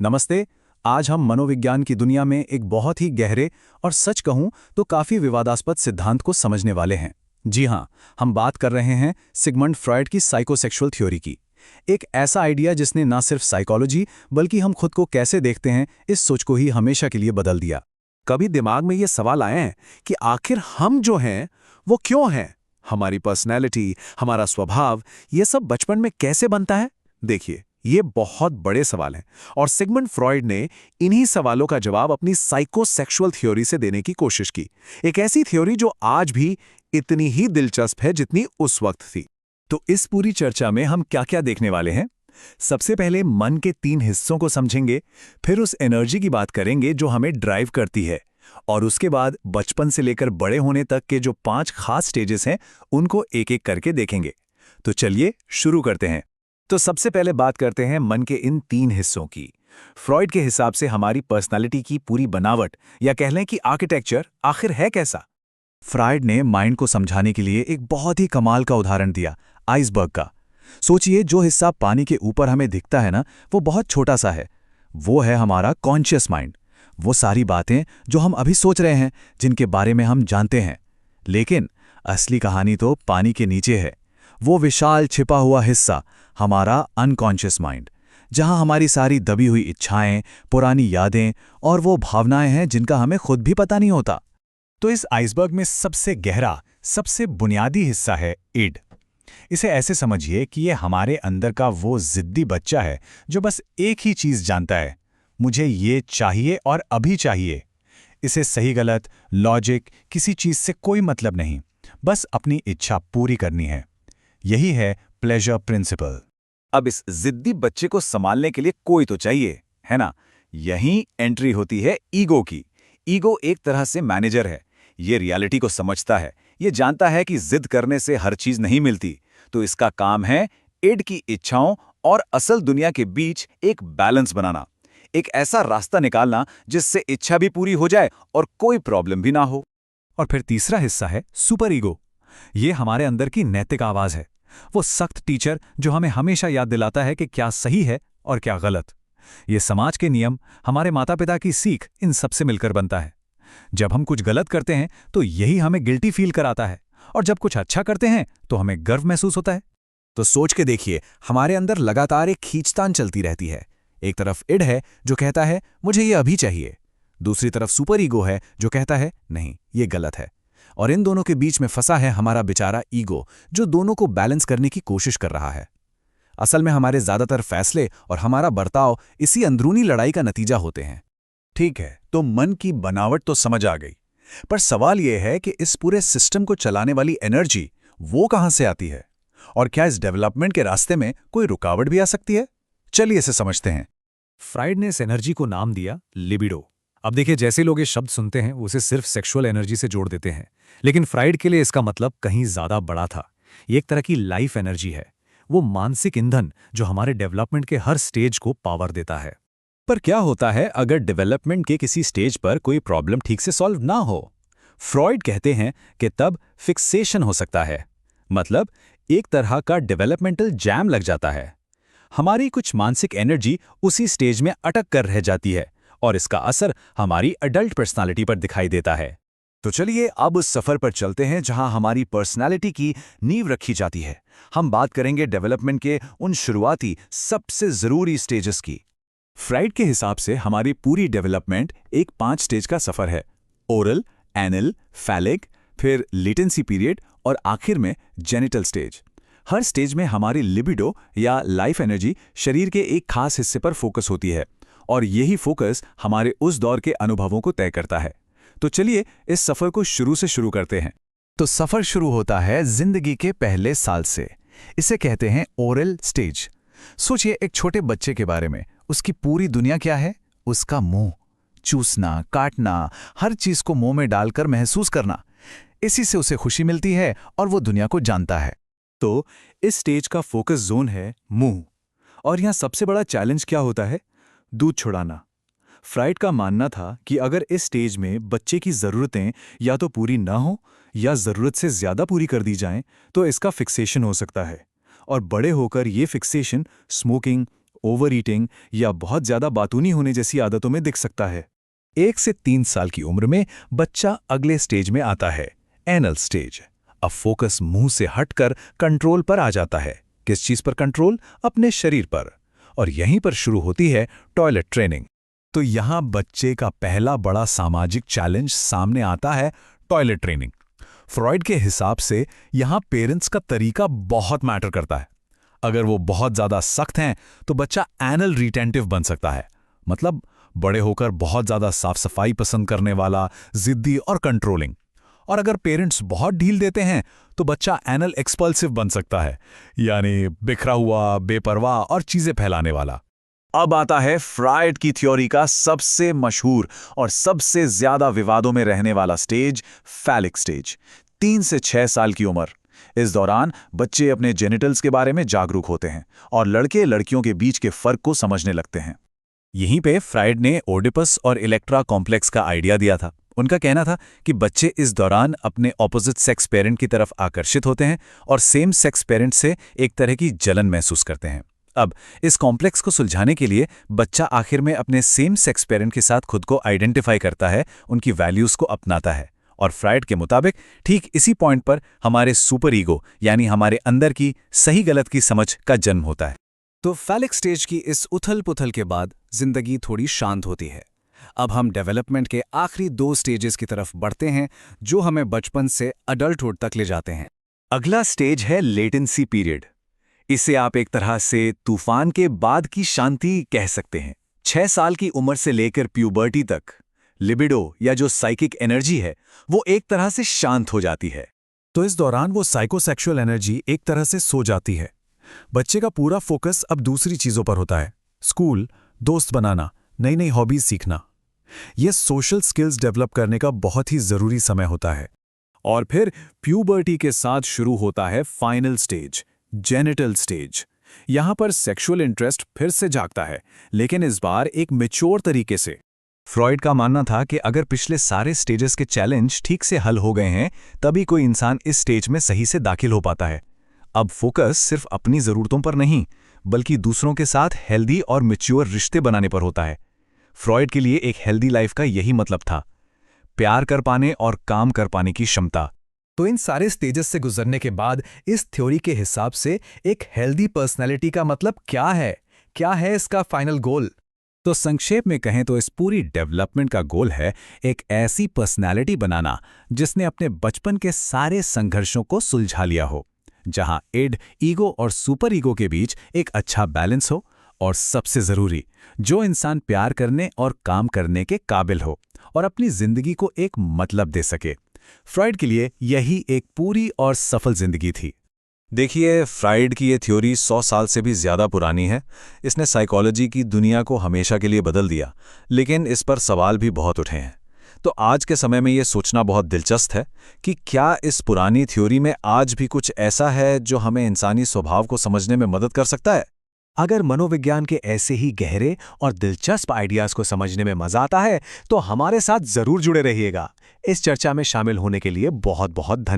नमस्ते। आज हम मनोविज्ञान की दुनिया में एक बहुत ही गहरे और सच कहूं तो काफी विवादास्पद सिद्धांत को समझने वाले हैं। जी हां, हम बात कर रहे हैं सिगमंड फ्रॉयड की साइकोसेक्सुअल थ्योरी की। एक ऐसा आइडिया जिसने न सिर्फ साइकोलॉजी बल्कि हम खुद को कैसे देखते हैं इस सोच को ही हमेशा के लिए बदल दिया। कभी दिमाग में ये सवाल आए हैं कि आखिर हम जो हैं वो क्यों हैं? हमारी पर्सनैलिटी, हमारा स्वभाव, ये सब बचपन में कैसे बनता है? देखिए, ये बहुत बड़े सवाल हैं और सिगमंड फ्रॉयड ने इन्हीं सवालों का जवाब अपनी साइकोसेक्सुअल थ्योरी से देने की कोशिश की। एक ऐसी थ्योरी जो आज भी इतनी ही दिलचस्प है जितनी उस वक्त थी। तो इस पूरी चर्चा में हम क्या-क्या देखने वाले हैं? सबसे पहले मन के 3 हिस्सों को समझेंगे, फिर उस एनर्जी की बात करेंगे जो हमें ड्राइव करती है, और उसके बाद बचपन से लेकर बड़े होने तक के जो 5 खास स्टेजेस हैं, उनको एक-एक करके देखेंगे। तो चलिए शुरू करते हैं। तो सबसे पहले बात करते हैं मन के इन 3 हिस्सों की। फ्रॉयड के हिसाब से हमारी पर्सनालिटी की पूरी बनावट या कह लें कि आर्किटेक्चर आखिर है कैसा? फ्रॉयड ने माइंड को समझाने के लिए एक बहुत ही कमाल का उदाहरण दिया, आइसबर्ग का। सोचिए, जो हिस्सा पानी के ऊपर हमें दिखता है ना, वो बहुत छोटा सा है। वो है हमारा कॉन्शियस माइंड। वो सारी बातें जो हम अभी सोच रहे हैं, जिनके बारे में हम जानते हैं। लेकिन असली कहानी तो पानी के नीचे है। वो विशाल छिपा हुआ हिस्सा, हमारा अनकॉन्शियस माइंड, जहां हमारी सारी दबी हुई इच्छाएं, पुरानी यादें और वो भावनाएं हैं जिनका हमें खुद भी पता नहीं होता। तो इस आइसबर्ग में सबसे गहरा, सबसे बुनियादी हिस्सा है इड। इसे ऐसे समझिए कि ये हमारे अंदर का वो जिद्दी बच्चा है जो बस एक ही चीज जानता है, मुझे ये चाहिए और अभी चाहिए। इसे सही गलत, लॉजिक, किसी चीज से कोई मतलब नहीं, बस अपनी इच्छा पूरी करनी है। यही है प्लेजर प्रिंसिपल। अब इस जिद्दी बच्चे को संभालने के लिए कोई तो चाहिए, है ना? यहीं एंट्री होती है ईगो की। ईगो एक तरह से मैनेजर है। ये रियलिटी को समझता है। ये जानता है कि जिद करने से हर चीज नहीं मिलती, तो इसका काम है इड की इच्छाओं और असल दुनिया के बीच एक बैलेंस बनाना, एक ऐसा रास्ता निकालना जिससे इच्छा भी पूरी हो जाए और कोई प्रॉब्लम भी ना हो। और फिर तीसरा हिस्सा है सुपर ईगो। ये हमारे अंदर की नैतिक आवाज है। वो सख्त टीचर जो हमें हमेशा याद दिलाता है कि क्या सही है और क्या गलत। ये समाज के नियम, हमारे माता पिता की सीख, इन सबसे मिलकर बनता है। जब हम कुछ गलत करते हैं तो यही हमें गिल्टी फील कराता है, और जब कुछ अच्छा करते हैं तो हमें गर्व महसूस होता है। तो सोच के देखिए, हमारे अंदर लगातार एक खींचतान चलती रहती है। एक तरफ इड है जो कहता है मुझे ये अभी चाहिए, दूसरी तरफ सुपर ईगो है जो कहता है नहीं, ये गलत है। और इन दोनों के बीच में फंसा है हमारा बेचारा ईगो, जो दोनों को बैलेंस करने की कोशिश कर रहा है। असल में हमारे ज्यादातर फैसले और हमारा बर्ताव इसी अंदरूनी लड़ाई का नतीजा होते हैं। ठीक है, तो मन की बनावट तो समझ आ गई, पर सवाल यह है कि इस पूरे सिस्टम को चलाने वाली एनर्जी वो कहां से आती है, और क्या इस डेवलपमेंट के रास्ते में कोई रुकावट भी आ सकती है? चलिए इसे समझते हैं। फ्रॉयड ने इस एनर्जी को नाम दिया लिबिडो। अब देखिए, जैसे लोग ये शब्द सुनते हैं उसे सिर्फ सेक्सुअल एनर्जी से जोड़ देते हैं, लेकिन फ्रॉयड के लिए इसका मतलब कहीं ज्यादा बड़ा था। ये एक तरह की लाइफ एनर्जी है, वो मानसिक ईंधन जो हमारे डेवलपमेंट के हर स्टेज को पावर देता है। पर क्या होता है अगर डेवलपमेंट के किसी स्टेज पर कोई प्रॉब्लम ठीक से सॉल्व ना हो? फ्रॉयड कहते हैं कि तब फिक्सेशन हो सकता है। मतलब एक तरह का डेवलपमेंटल जैम लग जाता है। हमारी कुछ मानसिक एनर्जी उसी स्टेज में अटक कर रह जाती है, और इसका असर हमारी अडल्ट पर्सनालिटी पर दिखाई देता है। तो चलिए अब उस सफर पर चलते हैं जहां हमारी पर्सनालिटी की नींव रखी जाती है। हम बात करेंगे डेवलपमेंट के उन शुरुआती सबसे जरूरी स्टेजेस की। फ्रॉयड के हिसाब से हमारी पूरी डेवलपमेंट एक 5 स्टेज का सफर है: ओरल, एनल, फैलिक, फिर लेटेंसी पीरियड और आखिर में जेनिटल स्टेज। हर स्टेज में हमारी लिबिडो या लाइफ एनर्जी शरीर के एक खास हिस्से पर फोकस होती है, और यही फोकस हमारे उस दौर के अनुभवों को तय करता है। तो चलिए इस सफर को शुरू से शुरू करते हैं। तो सफर शुरू होता है जिंदगी के पहले साल से। इसे कहते हैं ओरल स्टेज। सोचिए एक छोटे बच्चे के बारे में। उसकी पूरी दुनिया क्या है? उसका मुंह। चूसना, काटना, हर चीज को मुंह में डालकर महसूस करना। इसी से उसे खुशी मिलती है और वो दुनिया को जानता है। तो इस स्टेज का फोकस जोन है मुंह। और यहां सबसे बड़ा चैलेंज क्या होता है? दूध छुड़ाना। फ्रॉयड का मानना था कि अगर इस स्टेज में बच्चे की ज़रूरतें या तो पूरी ना हो या ज़रूरत से ज़्यादा पूरी कर दी जाएं, तो इसका फिक्सेशन हो सकता है। और बड़े होकर ये फिक्सेशन स्मोकिंग, ओवर ईटिंग या बहुत ज्यादा बातूनी होने जैसी आदतों में दिख सकता है। 1 से 3 साल की उम्र में बच्चा अगले स्टेज में आता है, एनल स्टेज। अब फोकस मुंह से हटकर कंट्रोल पर आ जाता है। किस चीज पर कंट्रोल? अपने शरीर पर। और यहीं पर शुरू होती है टॉयलेट ट्रेनिंग। तो यहां बच्चे का पहला बड़ा सामाजिक चैलेंज सामने आता है, टॉयलेट ट्रेनिंग। फ्रॉइड के हिसाब से यहां पेरेंट्स का तरीका बहुत मैटर करता है। अगर वो बहुत ज्यादा सख्त हैं तो बच्चा एनल रिटेंटिव बन सकता है, मतलब बड़े होकर बहुत ज्यादा साफ सफाई पसंद करने वाला, जिद्दी और कंट्रोलिंग। और अगर पेरेंट्स बहुत ढील देते हैं तो बच्चा एनल एक्सपल्सिव बन सकता है, यानी बिखरा हुआ, बेपरवाह और चीजें फैलाने वाला। अब आता है फ्रॉइड की थ्योरी का सबसे मशहूर और सबसे ज्यादा विवादों में रहने वाला स्टेज, फैलिक स्टेज। 3 से 6 साल की उम्र। इस दौरान बच्चे अपने जेनिटल्स के बारे में जागरूक होते हैं और लड़के लड़कियों के बीच के फर्क को समझने लगते हैं। यहीं पे फ्रॉइड ने ओडिपस और इलेक्ट्रा कॉम्प्लेक्स का आइडिया दिया था। उनका कहना था कि बच्चे इस दौरान अपने ऑपोजिट सेक्स पेरेंट की तरफ आकर्षित होते हैं और सेम सेक्स पेरेंट से एक तरह की जलन महसूस करते हैं। अब इस कॉम्प्लेक्स को सुलझाने के लिए बच्चा आखिर में अपने सेम सेक्स पेरेंट के साथ खुद को आइडेंटिफाई करता है, उनकी वैल्यूज को अपनाता है। और फ्रॉइड के मुताबिक ठीक इसी पॉइंट पर हमारे सुपर ईगो, यानी हमारे अंदर की सही गलत की समझ का जन्म होता है। तो फैलिक स्टेज की इस उथल पुथल के बाद जिंदगी थोड़ी शांत होती है। अब हम डेवलपमेंट के आखिरी 2 स्टेजेस की तरफ बढ़ते हैं, जो हमें बचपन से अडल्टहुड तक ले जाते हैं। अगला स्टेज है लेटेंसी पीरियड। इसे आप एक तरह से तूफान के बाद की शांति कह सकते हैं। 6 साल की उम्र से लेकर प्यूबर्टी तक लिबिडो या जो साइकिक एनर्जी है वो एक तरह से शांत हो जाती है। तो इस दौरान वो साइकोसेक्सुअल एनर्जी एक तरह से सो जाती है। बच्चे का पूरा फोकस अब दूसरी चीजों पर होता है, स्कूल, दोस्त बनाना, नई नई हॉबीज सीखना। यह सोशल स्किल्स डेवलप करने का बहुत ही जरूरी समय होता है। और फिर प्यूबर्टी के साथ शुरू होता है फाइनल स्टेज, जेनिटल स्टेज। यहां पर सेक्सुअल इंटरेस्ट फिर से जागता है, लेकिन इस बार एक मैच्योर तरीके से। फ्रॉइड का मानना था कि अगर पिछले सारे स्टेजेस के चैलेंज ठीक से हल हो गए हैं, तभी कोई इंसान इस स्टेज में सही से दाखिल हो पाता है। अब फोकस सिर्फ अपनी जरूरतों पर नहीं, बल्कि दूसरों के साथ हेल्दी और मैच्योर रिश्ते बनाने पर होता है। फ्रॉइड के लिए एक हेल्दी लाइफ का यही मतलब था, प्यार कर पाने और काम कर पाने की क्षमता। तो इन सारे स्टेजेस से गुजरने के बाद इस थ्योरी के हिसाब से एक हेल्दी पर्सनैलिटी का मतलब क्या है? क्या है इसका फाइनल गोल? तो संक्षेप में कहें तो इस पूरी डेवलपमेंट का गोल है एक ऐसी पर्सनैलिटी बनाना जिसने अपने बचपन के सारे संघर्षों को सुलझा लिया हो, जहां इड, ईगो और सुपर ईगो के बीच एक अच्छा बैलेंस हो, और सबसे जरूरी, जो इंसान प्यार करने और काम करने के काबिल हो और अपनी जिंदगी को एक मतलब दे सके। फ्रॉइड के लिए यही एक पूरी और सफल जिंदगी थी। देखिए, फ्रॉइड की ये थ्योरी 100 साल से भी ज़्यादा पुरानी है। इसने साइकोलॉजी की दुनिया को हमेशा के लिए बदल दिया, लेकिन इस पर सवाल भी बहुत उठे हैं। तो आज के समय में ये सोचना बहुत दिलचस्प है कि क्या इस पुरानी थ्योरी में आज भी कुछ ऐसा है जो हमें इंसानी स्वभाव को समझने में मदद कर सकता है। अगर मनोविज्ञान के ऐसे ही गहरे और दिलचस्प आइडियाज को समझने में मजा आता है तो हमारे साथ जरूर जुड़े रहिएगा। इस चर्चा में शामिल होने के लिए बहुत बहुत धन्यवाद।